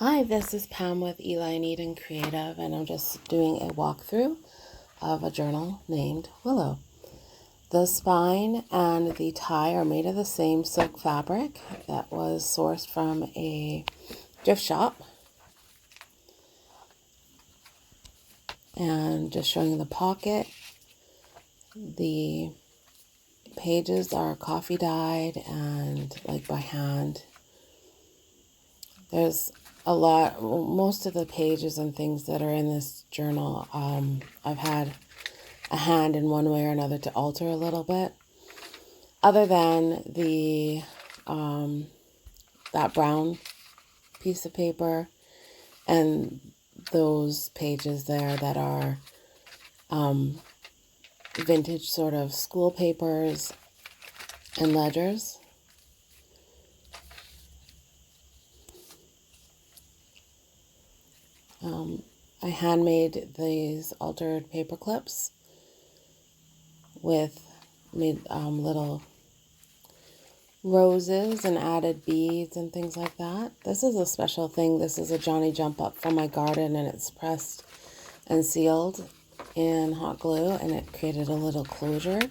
Hi, this is Pam with Eli Eden Creative, and I'm just doing a walkthrough of a journal named Willow. The spine and the tie are made of the same silk fabric that was sourced from a gift shop. And just showing the pocket. The pages are coffee dyed and like by hand. There's a lot, most of the pages and things that are in this journal, I've had a hand in one way or another to alter a little bit. Other than the that brown piece of paper and those pages there that are vintage sort of school papers and ledgers. I handmade these altered paper clips with made little roses and added beads and things like that. This is a special thing. This is a Johnny Jump Up from my garden, and it's pressed and sealed in hot glue, and it created a little closure.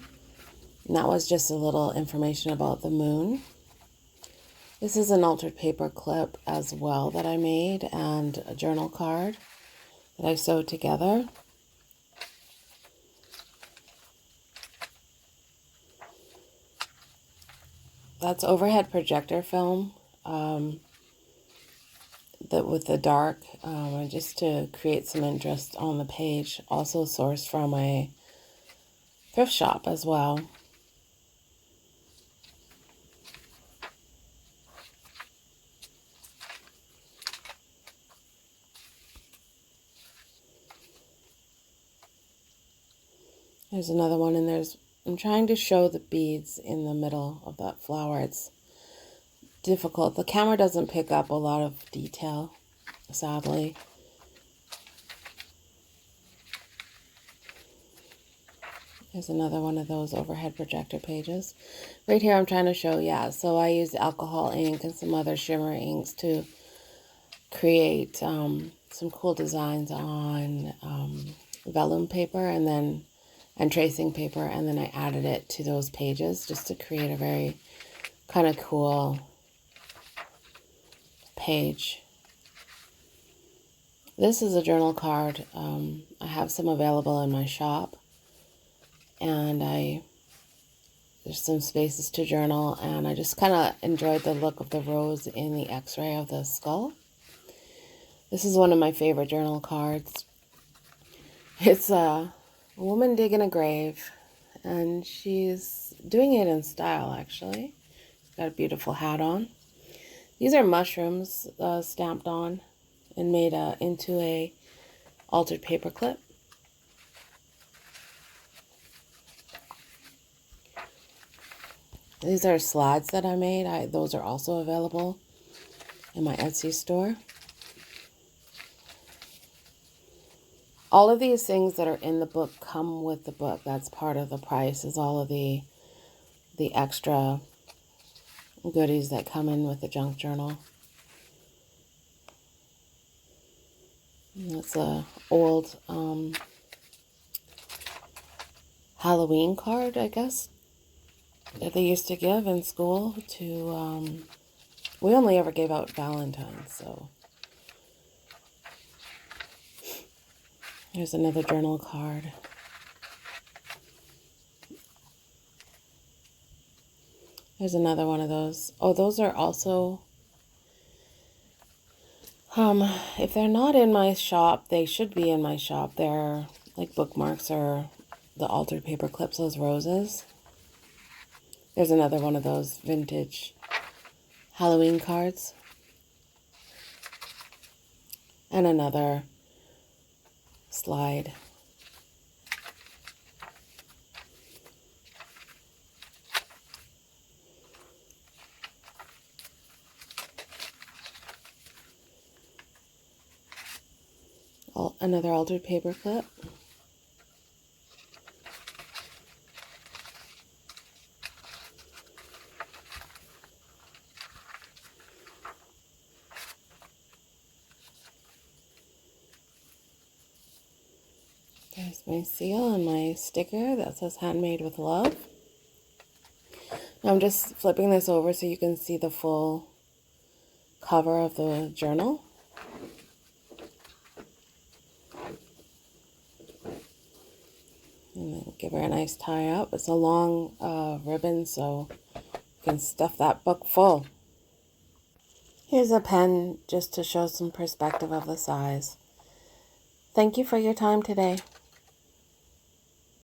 And that was just a little information about the moon. This is an altered paper clip as well that I made, and a journal card that I sewed together. That's overhead projector film that with the dark, just to create some interest on the page. Also sourced from a thrift shop as well. There's another one, and I'm trying to show the beads in the middle of that flower. It's difficult. The camera doesn't pick up a lot of detail, sadly. There's another one of those overhead projector pages. Right here I'm trying to show, so I used alcohol ink and some other shimmer inks to create some cool designs on vellum paper and tracing paper, and then I added it to those pages just to create a very kind of cool page. This is a journal card. I have some available in my shop, and there's some spaces to journal, and I just kind of enjoyed the look of the rose in the x-ray of the skull. This is one of my favorite journal cards. It's a woman digging a grave, and she's doing it in style, actually. She's got a beautiful hat on. These are mushrooms stamped on and made into a altered paper clip. These are slides that I made. Those are also available in my Etsy store. All of these things that are in the book come with the book. That's part of the price, is all of the extra goodies that come in with the junk journal. And that's a old Halloween card, I guess, that they used to give in school to, we only ever gave out Valentine's, so. Here's another journal card. There's another one of those. Oh, those are also, if they're not in my shop, they should be in my shop. They're like bookmarks or the altered paper clips, those roses. There's another one of those vintage Halloween cards. And another slide. Another altered paper clip. There's my seal and my sticker that says handmade with love. Now I'm just flipping this over so you can see the full cover of the journal. And then give her a nice tie up. It's a long ribbon, so you can stuff that book full. Here's a pen just to show some perspective of the size. Thank you for your time today.